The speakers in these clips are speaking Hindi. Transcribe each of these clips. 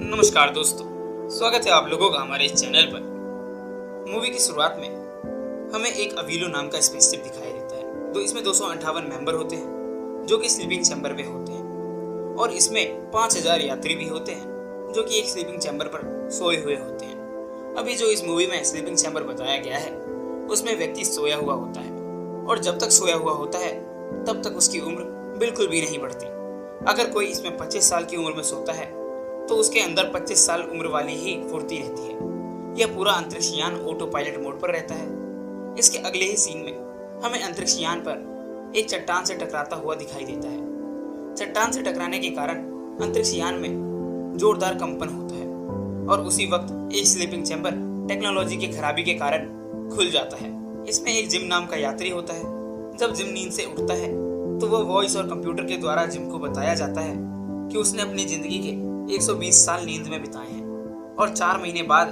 नमस्कार दोस्तों, स्वागत है आप लोगों का हमारे इस चैनल पर। मूवी की शुरुआत में हमें एक अवीलो नाम का स्पेसशिप दिखाई देता है। तो इसमें 258 मेंबर होते हैं जो कि स्लीपिंग चैम्बर में होते हैं, और इसमें 5000 यात्री भी होते हैं जो कि एक स्लीपिंग चैम्बर पर सोए हुए होते हैं। अभी जो इस मूवी में स्लीपिंग चैम्बर बताया गया है उसमें व्यक्ति सोया हुआ होता है, और जब तक सोया हुआ होता है तब तक उसकी उम्र बिल्कुल भी नहीं बढ़ती। अगर कोई इसमें 25 साल की उम्र में सोता है तो उसके अंदर 25 साल उम्र वाली ही फुर्ती रहती है। यह पूरा अंतरिक्ष यान ऑटो पायलट मोड पर रहता है। इसके अगले ही सीन में हमें अंतरिक्ष यान पर एक चट्टान से टकराता हुआ दिखाई देता है। चट्टान से टकराने के कारण अंतरिक्ष यान में जोरदार कंपन होता है, और उसी वक्त एक स्लीपिंग चैम्बर टेक्नोलॉजी की खराबी के कारण खुल जाता है। इसमें एक जिम नाम का यात्री होता है। जब जिम नींद से उठता है तो वह वॉइस और कंप्यूटर के द्वारा जिम को बताया जाता है कि उसने अपनी जिंदगी के 120 साल नींद में बिताए हैं, और 4 महीने बाद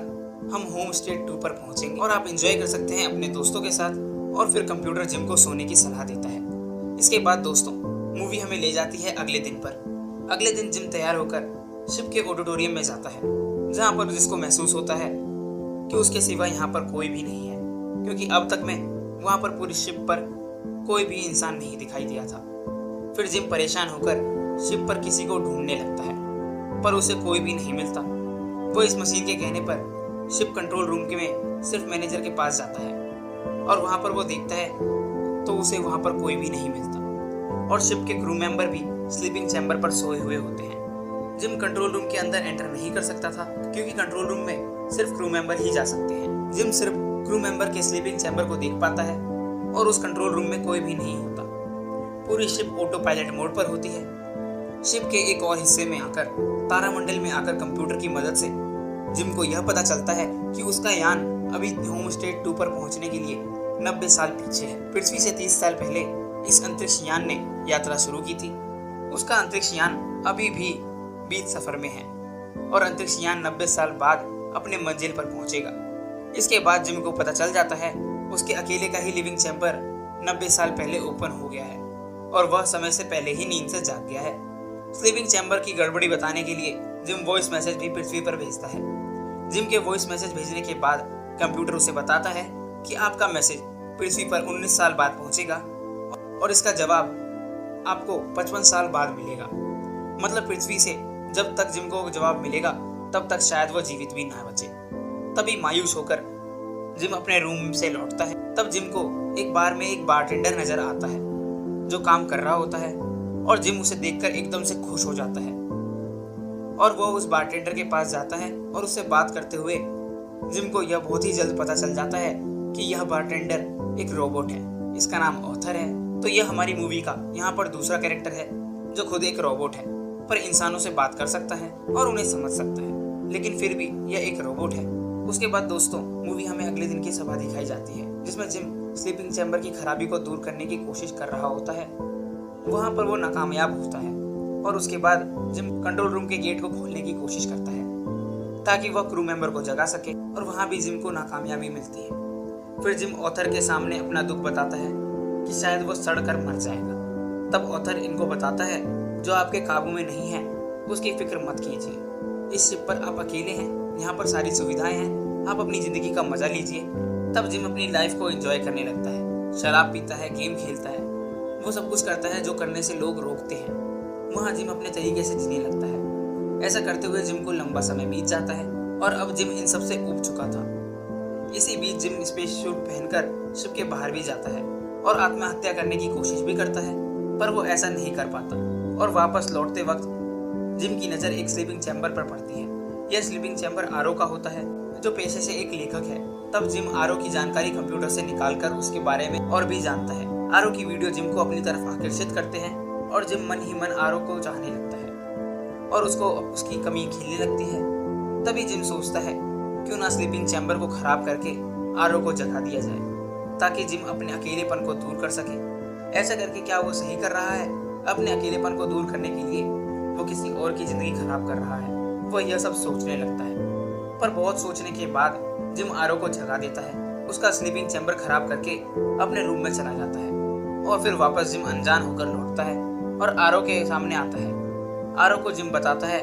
हम होम स्टेट 2 पर पहुंचेंगे और आप एंजॉय कर सकते हैं अपने दोस्तों के साथ। और फिर कंप्यूटर जिम को सोने की सलाह देता है। इसके बाद दोस्तों मूवी हमें ले जाती है अगले दिन पर। अगले दिन जिम तैयार होकर शिप के ऑडिटोरियम में जाता है, जहाँ पर जिसको महसूस होता है कि उसके सिवा यहाँ पर कोई भी नहीं है, क्योंकि अब तक में वहाँ पर पूरी शिप पर कोई भी इंसान नहीं दिखाई दिया था। फिर जिम परेशान होकर शिप पर किसी को ढूंढने लगता है, पर उसे कोई भी नहीं मिलता। वो इस मशीन के कहने पर शिप कंट्रोल रूम के में सिर्फ मैनेजर के पास जाता है, और वहाँ पर वो देखता है तो उसे वहाँ पर कोई भी नहीं मिलता, और शिप के क्रू मेंबर भी स्लीपिंग चैम्बर पर सोए हुए होते हैं। जिम कंट्रोल रूम के अंदर एंटर नहीं कर सकता था, क्योंकि कंट्रोल रूम में सिर्फ क्रू मेंबर ही जा सकते हैं। जिम सिर्फ क्रू मेंबर के स्लीपिंग चैम्बर को देख पाता है, और उस कंट्रोल रूम में कोई भी नहीं होता। पूरी शिप ऑटो पायलट मोड पर होती है। शिप के एक और हिस्से में आकर, तारामंडल में आकर कंप्यूटर की मदद से जिम को यह पता चलता है कि उसका यान अभी होम स्टेट 2 पर पहुंचने के लिए 90 साल पीछे है। पृथ्वी से 30 साल पहले इस अंतरिक्ष यान ने यात्रा शुरू की थी। उसका अंतरिक्ष यान अभी भी बीच सफर में है, और अंतरिक्ष यान 90 साल बाद अपने मंजिल पर पहुंचेगा। इसके बाद जिम को पता चल जाता है उसके अकेले का ही लिविंग चैम्बर 90 साल पहले ओपन हो गया है, और वह समय से पहले ही नींद से जाग गया है। स्लीपिंग चैम्बर की गड़बड़ी बताने के लिए जिम वॉइस मैसेज भी पृथ्वी पर भेजता है। जिम के वॉइस मैसेज भेजने के बाद कंप्यूटर उसे बताता है कि आपका मैसेज पृथ्वी पर 19 साल बाद पहुंचेगा, और इसका जवाब आपको 55 साल बाद मिलेगा। मतलब पृथ्वी से जब तक जिम को जवाब मिलेगा तब तक शायद वह जीवित भी ना बचे। तभी मायूस होकर जिम अपने रूम से लौटता है। तब जिम को एक बार में एक बारटेंडर नजर आता है जो काम कर रहा होता है, और जिम उसे देखकर एकदम से खुश हो जाता है, और वो उस बारटेंडर के पास जाता है और उससे बात करते हुए जिम को यह बहुत ही जल्द पता चल जाता है कि यह बारटेंडर एक रोबोट है। इसका नाम ऑथर है। तो यह हमारी मूवी का यहाँ पर दूसरा कैरेक्टर है जो खुद एक रोबोट है, पर इंसानों से बात कर सकता है और उन्हें समझ सकता है, लेकिन फिर भी यह एक रोबोट है। उसके बाद दोस्तों मूवी हमें अगले दिन की सभा दिखाई जाती है, जिसमें जिम स्लीपिंग चैम्बर की खराबी को दूर करने की कोशिश कर रहा होता है। वहाँ पर वो नाकामयाब होता है, और उसके बाद जिम कंट्रोल रूम के गेट को खोलने की कोशिश करता है ताकि वह क्रू मेंबर को जगा सके, और वहाँ भी जिम को नाकामयाबी मिलती है। फिर जिम ऑथर के सामने अपना दुख बताता है कि शायद वो सड़ कर मर जाएगा। तब ऑथर इनको बताता है जो आपके काबू में नहीं है उसकी फिक्र मत कीजिए। इस शिप पर आप अकेले हैं, यहाँ पर सारी सुविधाएं हैं, आप अपनी जिंदगी का मजा लीजिए। तब जिम अपनी लाइफ को एंजॉय करने लगता है, शराब पीता है, गेम खेलता है, वो सब कुछ करता है जो करने से लोग रोकते हैं। वहाँ जिम अपने तरीके से जीने लगता है। ऐसा करते हुए जिम को लंबा समय बीत जाता है, और अब जिम इन सब से ऊब चुका था। इसी बीच जिम स्पेस सूट पहनकर शिप के बाहर भी जाता है और आत्महत्या करने की कोशिश भी करता है, पर वो ऐसा नहीं कर पाता। और वापस लौटते वक्त जिम की नज़र एक स्लीपिंग चैम्बर पर पड़ती है। यह स्लीपिंग चैम्बर आरओ का होता है, जो पेशे से एक लेखक है। तब जिम आरओ की जानकारी कंप्यूटर से निकालकर उसके बारे में और भी जानता है। आरओ की वीडियो जिम को अपनी तरफ आकर्षित करते हैं, और जिम मन ही मन आरओ को चाहने लगता है और उसको उसकी कमी खिलने लगती है। तभी जिम सोचता है क्यों ना स्लीपिंग चैम्बर को खराब करके आरओ को जगा दिया जाए, ताकि जिम अपने अकेलेपन को दूर कर सके। ऐसा करके क्या वो सही कर रहा है? अपने अकेलेपन को दूर करने के लिए वो किसी और की जिंदगी खराब कर रहा है। वो यह सब सोचने लगता है, पर बहुत सोचने के बाद जिम आरओ को जगा देता है। उसका स्लीपिंग चैम्बर खराब करके अपने रूम में चला जाता है, और फिर वापस जिम अनजान होकर लौटता है और आरओ के सामने आता है। आरओ को जिम बताता है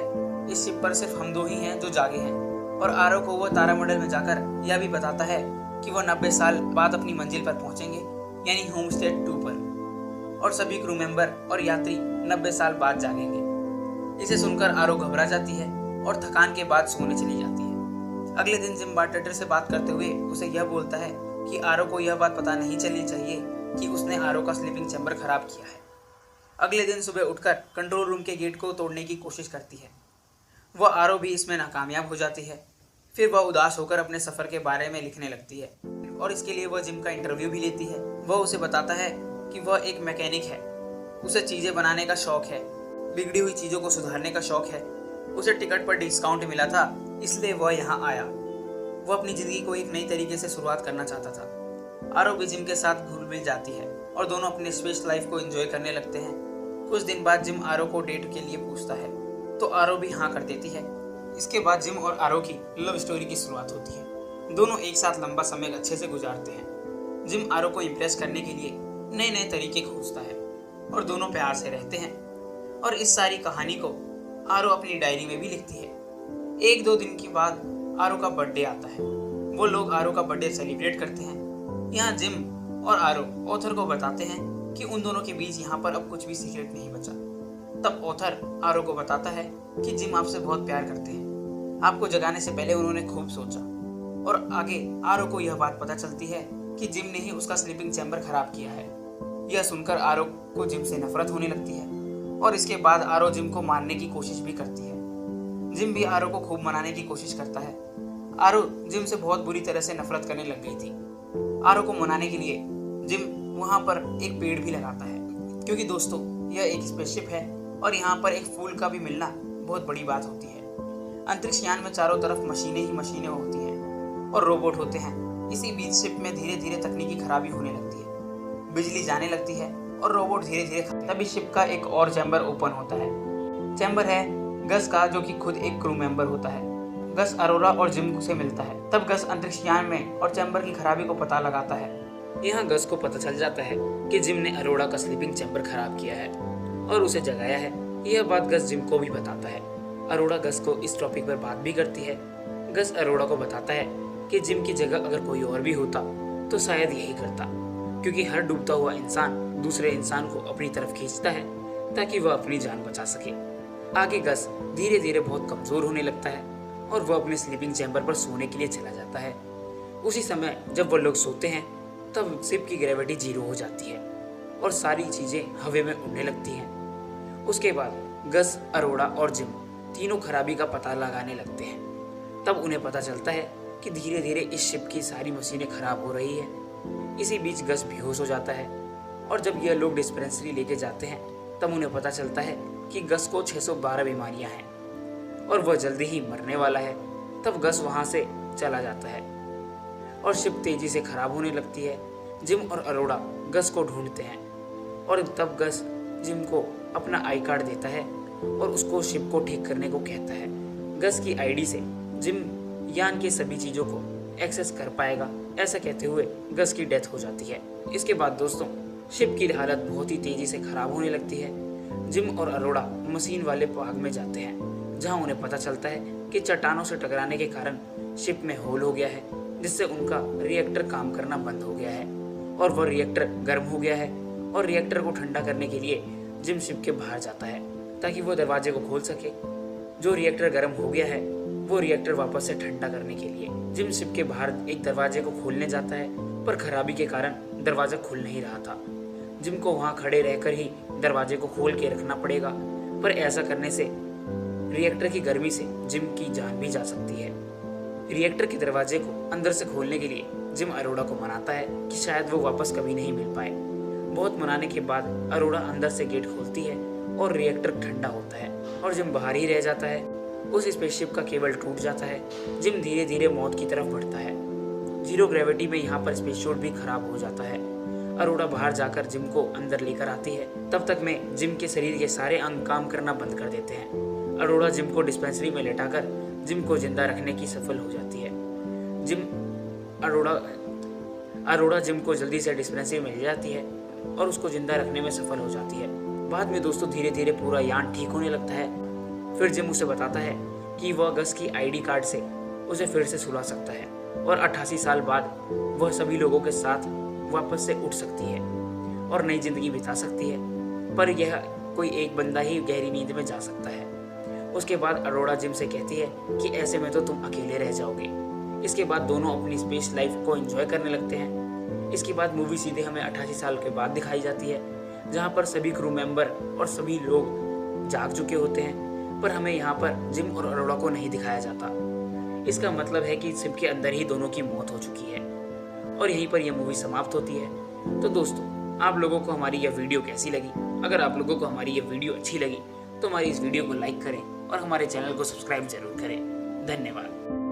इस शिप पर सिर्फ हम दो ही हैं जो जागे हैं। और आरो को वो तारामंडल में जाकर यह भी बताता है कि वह 90 साल बाद अपनी मंजिल पर पहुंचेंगे, यानी होमस्टेड 2 पर, और सभी क्रू मेंबर और यात्री 90 साल बाद जागेंगे। इसे सुनकर आरो घबरा जाती है और थकान के बाद सोने चली जाती है। अगले दिन जिम बारटेंडर से बात करते हुए उसे यह बोलता है कि आरो को यह बात पता नहीं चलनी चाहिए कि उसने आरो का स्लीपिंग चैम्बर खराब किया है। अगले दिन सुबह उठकर कंट्रोल रूम के गेट को तोड़ने की कोशिश करती है। वह आरो भी इसमें नाकामयाब हो जाती है। फिर वह उदास होकर अपने सफ़र के बारे में लिखने लगती है और इसके लिए वह जिम का इंटरव्यू भी लेती है। वह उसे बताता है कि वह एक मैकेनिक है, उसे चीज़ें बनाने का शौक है, बिगड़ी हुई चीज़ों को सुधारने का शौक है। उसे टिकट पर डिस्काउंट मिला था, इसलिए वह यहाँ आया। वह अपनी ज़िंदगी को एक नई तरीके से शुरुआत करना चाहता था। आरो भी जिम के साथ घुल मिल जाती है और दोनों अपनी स्पेस लाइफ को एंजॉय करने लगते हैं। कुछ दिन बाद जिम आरो को डेट के लिए पूछता है तो आरो भी हाँ कर देती है। इसके बाद जिम और आरो की लव स्टोरी की शुरुआत होती है। दोनों एक साथ लंबा समय अच्छे से गुजारते हैं। जिम आरो को इम्प्रेस करने के लिए नए नए तरीके खोजता है और दोनों प्यार से रहते हैं। और इस सारी कहानी को आरो अपनी डायरी में भी लिखती है। 1-2 दिन के बाद आरो का बर्थडे आता है। वो लोग आरो का बर्थडे सेलिब्रेट करते हैं। यहाँ जिम और आरो ऑथर को बताते हैं कि उन दोनों के बीच यहाँ पर अब कुछ भी सीक्रेट नहीं बचा। तब ऑथर आरो को बताता है कि जिम आपसे बहुत प्यार करते हैं। आपको जगाने से पहले उन्होंने खूब सोचा। और आगे आरो को यह बात पता चलती है कि जिम ने ही उसका स्लीपिंग चैम्बर खराब किया है। यह सुनकर आरो को जिम से नफरत होने लगती है और इसके बाद आरो जिम को मारने की कोशिश भी करती है। जिम भी आरो को खूब मनाने की कोशिश करता है। आरो जिम से बहुत बुरी तरह से नफरत करने लग गई थी। आरो को मनाने के लिए जिम वहाँ पर एक पेड़ भी लगाता है, क्योंकि दोस्तों यह एक स्पेसशिप है और यहाँ पर एक फूल का भी मिलना बहुत बड़ी बात होती है। अंतरिक्ष यान में चारों तरफ मशीनें ही मशीनें होती हैं और रोबोट होते हैं। इसी बीच शिप में धीरे धीरे तकनीकी खराबी होने लगती है, बिजली जाने लगती है और रोबोट धीरे धीरे तभी शिप का एक और चैम्बर ओपन होता है। चैम्बर है गस का, जो कि खुद एक क्रू मेंबर होता है। गस अरोरा और जिम से मिलता है। तब गस अंतरिक्ष यान में और चैम्बर की खराबी को पता लगाता है। यहाँ गस को पता चल जाता है कि जिम ने अरोरा का स्लीपिंग चैम्बर खराब किया है और उसे जगाया है। यह बात गस जिम को भी बताता है। अरोरा गस को इस टॉपिक पर बात भी करती है। गस अरोरा को बताता है कि जिम की जगह अगर कोई और भी होता तो शायद यही करता, क्योंकि हर डूबता हुआ इंसान दूसरे इंसान को अपनी तरफ खींचता है ताकि वह अपनी जान बचा सके। आगे गस धीरे धीरे बहुत कमजोर होने लगता है और वह अपने स्लीपिंग चैम्बर पर सोने के लिए चला जाता है। उसी समय जब वह लोग सोते हैं तब शिप की ग्रेविटी 0 हो जाती है और सारी चीजें हवा में उड़ने लगती हैं। उसके बाद गस, अरोरा और जिम तीनों खराबी का पता लगाने लगते हैं। तब उन्हें पता चलता है कि धीरे धीरे इस शिप की सारी मशीनें खराब हो रही है। इसी बीच गस बेहोश हो जाता है और जब यह लोग डिस्पेंसरी लेके जाते हैं तब उन्हें पता चलता है कि गस को 612 बीमारियां हैं और वह जल्दी ही मरने वाला है। तब गस वहां से चला जाता है और शिप तेजी से खराब होने लगती है। जिम और अरोरा गस को ढूंढते हैं और तब गस जिम को अपना आई कार्ड देता है और उसको शिप को ठीक करने को कहता है। गस की आईडी से जिम यान के सभी चीज़ों को एक्सेस कर पाएगा। ऐसा कहते हुए गस की डेथ हो जाती है। इसके बाद दोस्तों शिप की हालत बहुत ही तेजी से खराब होने लगती है। जिम और अरोरा मशीन वाले भाग में जाते हैं, जहां उन्हें पता चलता है कि चट्टानों से टकराने के कारण शिप में होल हो गया है, जिससे उनका रिएक्टर काम करना बंद हो गया है और वह रिएक्टर गर्म हो गया है। और रिएक्टर को ठंडा करने के लिए जिम शिप के बाहर जाता है ताकि वो दरवाजे को खोल सके। जो रिएक्टर गर्म हो गया है वो रिएक्टर वापस से ठंडा करने के लिए जिम शिप के बाहर एक दरवाजे को खोलने जाता है, पर खराबी के कारण दरवाजा खुल नहीं रहा था। जिम को वहां खड़े रहकर ही दरवाजे को खोल के रखना पड़ेगा, पर ऐसा करने से रिएक्टर की गर्मी से जिम की जान भी जा सकती है। रिएक्टर के दरवाजे को अंदर से खोलने के लिए जिम अरोरा को मनाता है कि शायद वो वापस कभी नहीं मिल पाए। बहुत मनाने के बाद अरोरा अंदर से गेट खोलती है और रिएक्टर ठंडा होता है और जिम बाहर ही रह जाता है। उस स्पेसशिप का केबल टूट जाता है। जिम धीरे धीरे मौत की तरफ बढ़ता है। 0 ग्रेविटी में यहाँ पर स्पेस सूट भी खराब हो जाता है। अरोरा बाहर जाकर जिम को अंदर लेकर आती है। तब तक में जिम के शरीर के सारे अंग काम करना बंद कर देते हैं। अरोरा जिम को डिस्पेंसरी में लेटाकर जिम को जिंदा रखने की सफल हो जाती है। अरोरा जिम को जल्दी से डिस्पेंसरी में ले जाती है और उसको जिंदा रखने में सफल हो जाती है। बाद में दोस्तों धीरे धीरे पूरा यान ठीक होने लगता है फिर जिम उसे बताता है कि वह गस की आईडी कार्ड से उसे फिर से सुला सकता है और 88 साल बाद वह सभी लोगों के साथ वापस से उठ सकती है और नई जिंदगी बिता सकती है, पर यह कोई एक बंदा ही गहरी नींद में जा सकता है। उसके बाद अरोड़ा जिम से कहती है कि ऐसे में तो तुम अकेले रह जाओगे। इसके बाद दोनों अपनी स्पेस लाइफ को एंजॉय करने लगते हैं। इसके बाद मूवी सीधे हमें 88 साल के बाद दिखाई जाती है, जहाँ पर सभी क्रू मेंबर और सभी लोग जाग चुके होते हैं, पर हमें यहाँ पर जिम और अरोड़ा को नहीं दिखाया जाता। इसका मतलब है कि शिप के अंदर ही दोनों की मौत हो चुकी है और यहीं पर यह मूवी समाप्त होती है। तो दोस्तों, आप लोगों को हमारी यह वीडियो कैसी लगी? अगर आप लोगों को हमारी यह वीडियो अच्छी लगी तो हमारी इस वीडियो को लाइक करें और हमारे चैनल को सब्सक्राइब जरूर करें। धन्यवाद।